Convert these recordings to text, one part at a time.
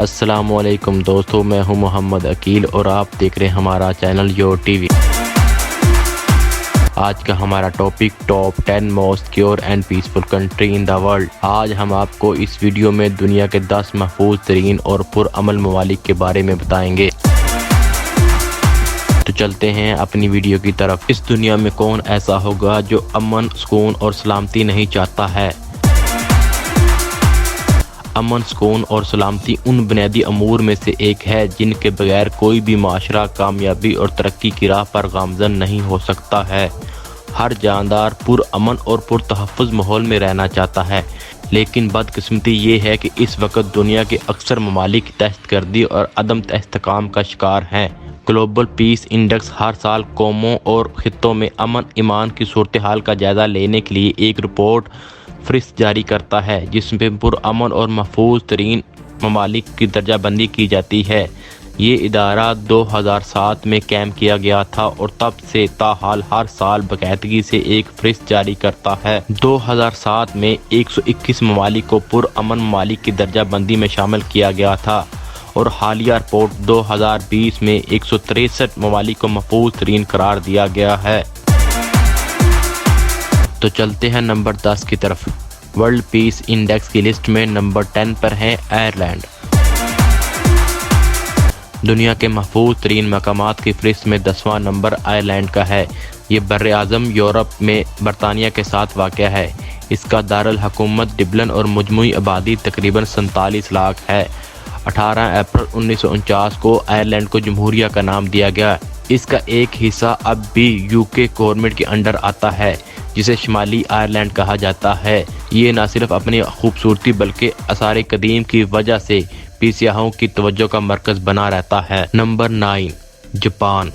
السلام علیکم دوستو، میں ہوں محمد عقیل اور آپ دیکھ رہے ہیں ہمارا چینل یور ٹی وی۔ آج کا ہمارا topic top 10 most secure and peaceful country in the world. آج ہم آپ کو اس ویڈیو میں دنیا کے 10 محفوظ ترین اور پرامن ممالک کے بارے میں بتائیں گے۔ تو چلتے ہیں اپنی ویڈیو کی طرف۔ اس دنیا میں کون ایسا ہوگا جو امن، سکون اور سلامتی نہیں چاہتا ہے؟ امن، سکون اور سلامتی ان بنیادی امور میں سے ایک ہے جن کے بغیر کوئی بھی معاشرہ کامیابی اور ترقی کی راہ پر گامزن نہیں ہو سکتا ہے۔ ہر جاندار پرامن اور پرتحفظ ماحول میں رہنا چاہتا ہے، لیکن بدقسمتی یہ ہے کہ اس وقت دنیا کے اکثر ممالک دہشت گردی اور عدم استحکام کا شکار ہیں۔ گلوبل پیس انڈیکس ہر سال قوموں اور خطوں میں امن ایمان کی صورتحال کا جائزہ لینے کے لیے ایک رپورٹ فہرست جاری کرتا ہے، جس میں پرامن اور محفوظ ترین ممالک کی درجہ بندی کی جاتی ہے۔ یہ ادارہ 2007 میں قائم کیا گیا تھا اور تب سے تاحال ہر سال باقاعدگی سے ایک فہرست جاری کرتا ہے۔ 2007 میں 121 ممالک کو پرامن ممالک کی درجہ بندی میں شامل کیا گیا تھا اور حالیہ رپورٹ 2020 میں 163 ممالک کو محفوظ ترین قرار دیا گیا ہے۔ تو چلتے ہیں نمبر 10 کی طرف۔ ورلڈ پیس انڈیکس کی لسٹ میں نمبر 10 پر ہے آئرلینڈ۔ دنیا کے محفوظ ترین مقامات کی فہرست میں 10واں نمبر آئرلینڈ کا ہے۔ یہ بر اعظم یورپ میں برطانیہ کے ساتھ واقع ہے۔ اس کا دارالحکومت ڈبلن اور مجموعی آبادی تقریباً 47 لاکھ ہے۔ 18 اپریل 1949 کو آئرلینڈ کو جمہوریہ کا نام دیا گیا۔ اس کا ایک حصہ اب بھی UK گورنمنٹ کے انڈر آتا ہے، جسے شمالی آئرلینڈ کہا جاتا ہے۔ یہ نہ صرف اپنی خوبصورتی بلکہ آثار قدیم کی وجہ سے بھی سیاحوں کی توجہ کا مرکز بنا رہتا ہے۔ Number 9، Japan.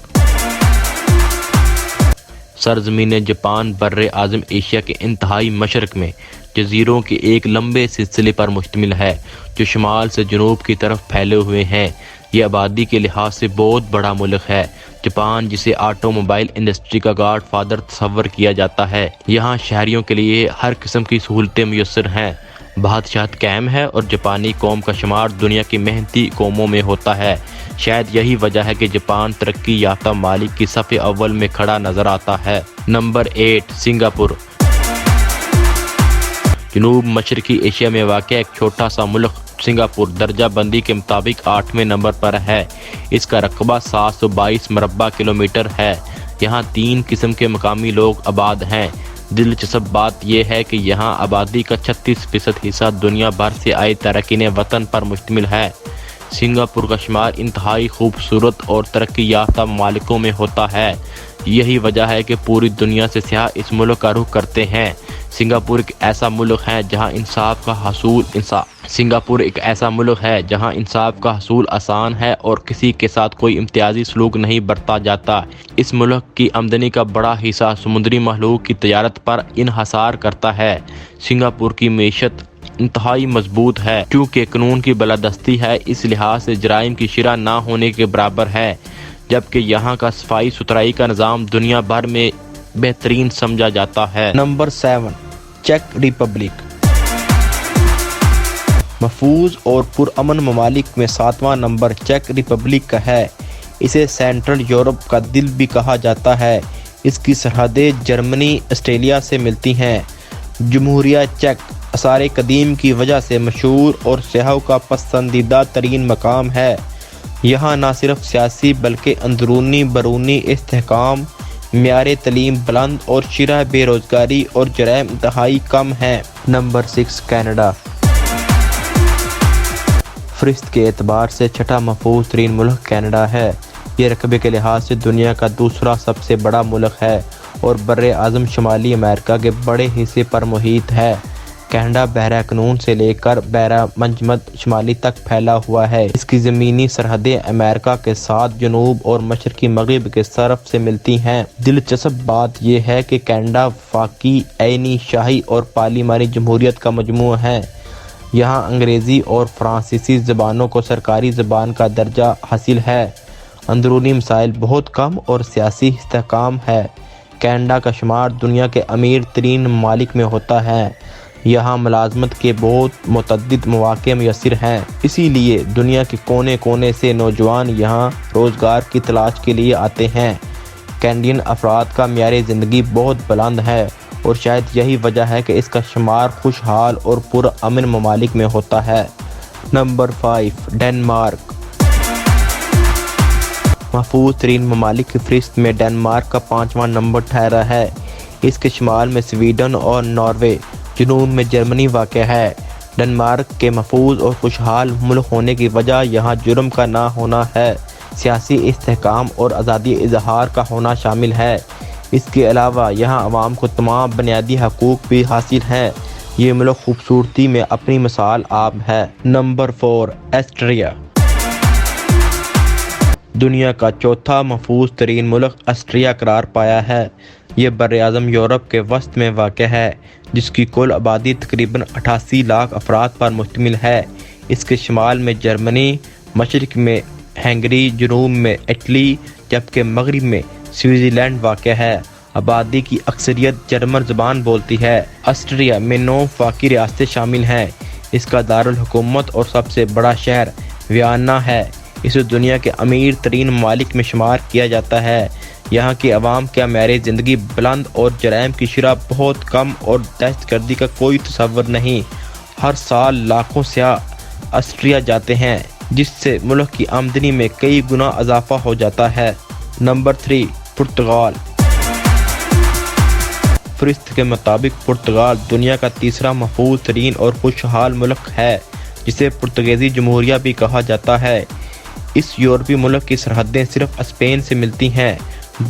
سرزمین جاپان بر اعظم ایشیا کے انتہائی مشرق میں جزیروں کے ایک لمبے سلسلے پر مشتمل ہے، جو شمال سے جنوب کی طرف پھیلے ہوئے ہیں۔ یہ آبادی کے لحاظ سے بہت بڑا ملک ہے۔ جاپان، جسے آٹو موبائل انڈسٹری کا گاڈ فادر تصور کیا جاتا ہے، یہاں شہریوں کے لیے ہر قسم کی سہولتیں میسر ہیں، بادشاہت قائم ہے اور جاپانی قوم کا شمار دنیا کی محنتی قوموں میں ہوتا ہے۔ شاید یہی وجہ ہے کہ جاپان ترقی یافتہ ممالک کی صف اول میں کھڑا نظر آتا ہے۔ Number 8، Singapore. جنوب مشرقی ایشیا میں واقع ایک چھوٹا سا ملک سنگاپور درجہ بندی کے مطابق 8ویں نمبر پر ہے۔ اس کا رقبہ 722 مربع کلومیٹر ہے۔ یہاں 3 قسم کے مقامی لوگ آباد ہیں۔ دلچسپ بات یہ ہے کہ یہاں آبادی کا 36% حصہ دنیا بھر سے آئے تارکین وطن پر مشتمل ہے۔ سنگاپور کا شمار انتہائی خوبصورت اور ترقی یافتہ ممالکوں میں ہوتا ہے۔ یہی وجہ ہے کہ پوری دنیا سے سیاح اس ملک کا رخ کرتے ہیں۔ سنگاپور ایک ایسا ملک ہے جہاں انصاف کا حصول آسان ہے اور کسی کے ساتھ کوئی امتیازی سلوک نہیں برتا جاتا۔ اس ملک کی آمدنی کا بڑا حصہ سمندری مخلوق کی تجارت پر انحصار کرتا ہے۔ سنگاپور کی معیشت انتہائی مضبوط ہے کیونکہ قانون کی بالادستی ہے، اس لحاظ سے جرائم کی شرح نہ ہونے کے برابر ہے، جبکہ یہاں کا صفائی ستھرائی کا نظام دنیا بھر میں بہترین سمجھا جاتا ہے۔ Number 7، check republic. محفوظ اور پرامن ممالک میں 7واں نمبر چیک ریپبلک کا ہے۔ اسے سینٹرل یورپ کا دل بھی کہا جاتا ہے۔ اس کی سرحدیں جرمنی، آسٹریا سے ملتی ہیں۔ جمہوریہ چیک آثار قدیم کی وجہ سے مشہور اور سیاحوں کا پسندیدہ ترین مقام ہے۔ یہاں نہ صرف سیاسی بلکہ اندرونی بیرونی استحکام، معیار تعلیم بلند اور شرح بے روزگاری اور جرائم انتہائی کم ہیں۔ Number 6، Canada. فہرست کے اعتبار سے 6واں محفوظ ترین ملک کینیڈا ہے۔ یہ رقبے کے لحاظ سے دنیا کا دوسرا سب سے بڑا ملک ہے اور بر اعظم شمالی امریکہ کے بڑے حصے پر محیط ہے۔ کینیڈا بحیرہ قنون سے لے کر بحیرہ منجمد شمالی تک پھیلا ہوا ہے۔ اس کی زمینی سرحدیں امریکہ کے ساتھ جنوب اور مشرقی مغرب کے طرف سے ملتی ہیں۔ دلچسپ بات یہ ہے کہ کینیڈا وفاقی، آئینی، شاہی اور پارلیمانی جمہوریت کا مجموعہ ہے۔ یہاں انگریزی اور فرانسیسی زبانوں کو سرکاری زبان کا درجہ حاصل ہے۔ اندرونی مسائل بہت کم اور سیاسی استحکام ہے۔ کینیڈا کا شمار دنیا کے امیر ترین ممالک میں ہوتا ہے۔ یہاں ملازمت کے بہت متعدد مواقع میسر ہیں، اسی لیے دنیا کے کونے کونے سے نوجوان یہاں روزگار کی تلاش کے لیے آتے ہیں۔ کینیڈین افراد کا معیار زندگی بہت بلند ہے اور شاید یہی وجہ ہے کہ اس کا شمار خوشحال اور پرامن ممالک میں ہوتا ہے۔ Number 5، Denmark. محفوظ ترین ممالک کی فہرست میں ڈنمارک کا 5واں نمبر ٹھہرا ہے۔ اس کے شمال میں سویڈن اور ناروے، جنوب میں جرمنی واقع ہے۔ ڈنمارک کے محفوظ اور خوشحال ملک ہونے کی وجہ یہاں جرم کا نہ ہونا ہے، سیاسی استحکام اور آزادی اظہار کا ہونا شامل ہے۔ اس کے علاوہ یہاں عوام کو تمام بنیادی حقوق بھی حاصل ہیں۔ یہ ملک خوبصورتی میں اپنی مثال آپ ہے۔ Number 4، Austria. دنیا کا چوتھا محفوظ ترین ملک آسٹریا قرار پایا ہے۔ یہ براعظم یورپ کے وسط میں واقع ہے، جس کی کل آبادی تقریباً 88 لاکھ افراد پر مشتمل ہے۔ اس کے شمال میں جرمنی، مشرق میں ہنگری، جنوب میں اٹلی، جبکہ مغرب میں سوئٹزرلینڈ واقع ہے۔ آبادی کی اکثریت جرمن زبان بولتی ہے۔ آسٹریا میں 9 وفاقی ریاستیں شامل ہیں۔ اس کا دارالحکومت اور سب سے بڑا شہر ویانا ہے۔ اسے دنیا کے امیر ترین ممالک میں شمار کیا جاتا ہے۔ یہاں کی عوام کا معیار زندگی بلند اور جرائم کی شرح بہت کم اور دہشت گردی کا کوئی تصور نہیں۔ ہر سال لاکھوں سیاح آسٹریا جاتے ہیں، جس سے ملک کی آمدنی میں کئی گنا اضافہ ہو جاتا ہے۔ نمبر 3، پرتگال۔ فہرست کے مطابق پرتگال دنیا کا تیسرا محفوظ ترین اور خوشحال ملک ہے، جسے پرتگالی جمہوریہ بھی کہا جاتا ہے۔ اس یورپی ملک کی سرحدیں صرف اسپین سے ملتی ہیں۔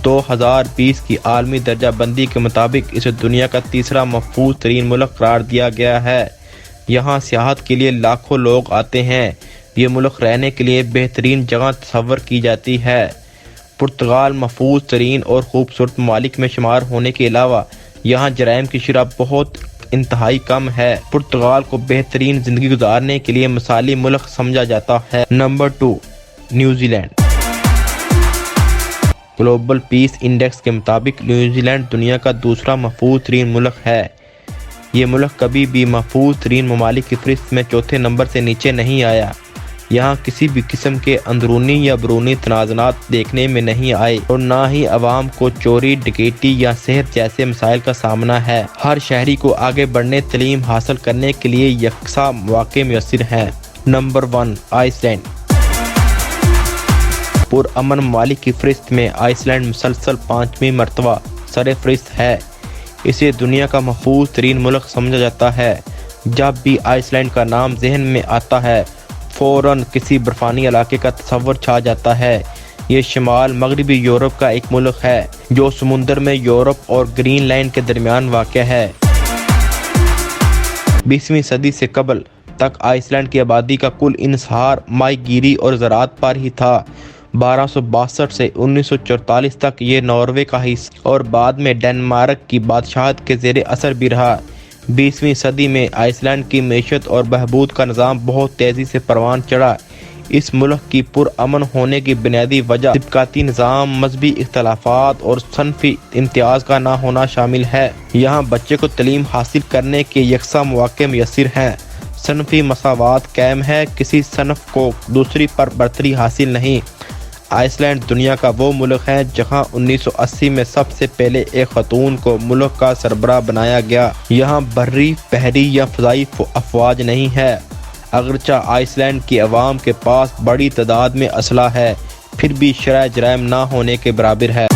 2020 کی عالمی درجہ بندی کے مطابق اسے دنیا کا تیسرا محفوظ ترین ملک قرار دیا گیا ہے۔ یہاں سیاحت کے لیے لاکھوں لوگ آتے ہیں۔ یہ ملک رہنے کے لیے بہترین جگہ تصور کی جاتی ہے۔ پرتگال محفوظ ترین اور خوبصورت ممالک میں شمار ہونے کے علاوہ یہاں جرائم کی شرح بہت انتہائی کم ہے۔ پرتگال کو بہترین زندگی گزارنے کے لیے مثالی ملک سمجھا جاتا ہے۔ Number 2، New Zealand. Global peace index کے مطابق نیوزی لینڈ دنیا کا دوسرا محفوظ ترین ملک ہے۔ یہ ملک کبھی بھی محفوظ ترین ممالک کی فہرست میں چوتھے نمبر سے نیچے نہیں آیا۔ یہاں کسی بھی قسم کے اندرونی یا بیرونی تنازعات دیکھنے میں نہیں آئے اور نہ ہی عوام کو چوری، ڈکیتی یا صحت جیسے مسائل کا سامنا ہے۔ ہر شہری کو آگے بڑھنے، تعلیم حاصل کرنے کے لیے یکساں مواقع میسر ہیں۔ Number 1، Iceland. پرامن ممالک کی فہرست میں آئس لینڈ مسلسل 5ویں مرتبہ سر فہرست ہے۔ اسے دنیا کا محفوظ ترین ملک سمجھا جاتا ہے۔ جب بھی آئس لینڈ کا نام ذہن میں آتا ہے، فوراً کسی برفانی علاقے کا تصور چھا جاتا ہے۔ یہ شمال مغربی یورپ کا ایک ملک ہے جو سمندر میں یورپ اور گرین لینڈ کے درمیان واقع ہے۔ 20ویں صدی سے قبل تک آئس لینڈ کی آبادی کا کل انحصار ماہی گیری اور زراعت پر ہی تھا۔ 1262 سے 1944 تک یہ ناروے کا حصہ اور بعد میں ڈنمارک کی بادشاہت کے زیر اثر بھی رہا۔ 20ویں صدی میں آئس لینڈ کی معیشت اور بہبود کا نظام بہت تیزی سے پروان چڑھا۔ اس ملک کی پرامن ہونے کی بنیادی وجہ طبقاتی نظام، مذہبی اختلافات اور صنفی امتیاز کا نہ ہونا شامل ہے۔ یہاں بچے کو تعلیم حاصل کرنے کے یکساں مواقع میسر ہیں۔ صنفی مساوات قائم ہے، کسی صنف کو دوسری پر برتری حاصل نہیں۔ آئس لینڈ دنیا کا وہ ملک ہے جہاں 1980 میں سب سے پہلے ایک خاتون کو ملک کا سربراہ بنایا گیا۔ یہاں بحری، بحری یا فضائی افواج نہیں ہے۔ اگرچہ آئس لینڈ کی عوام کے پاس بڑی تعداد میں اسلحہ ہے، پھر بھی شرح جرائم نہ ہونے کے برابر ہے۔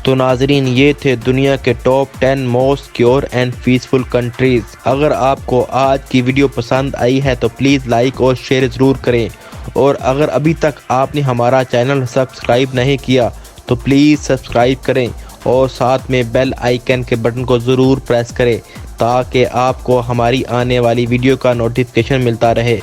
تو ناظرین، یہ تھے دنیا کے top 10 most secure and peaceful countries. اگر آپ کو آج کی ویڈیو پسند آئی ہے تو پلیز لائک اور شیئر ضرور کریں، اور اگر ابھی تک آپ نے ہمارا چینل سبسکرائب نہیں کیا تو پلیز سبسکرائب کریں اور ساتھ میں بیل آئیکن کے بٹن کو ضرور پریس کریں تاکہ آپ کو ہماری آنے والی ویڈیو کا نوٹیفیکیشن ملتا رہے۔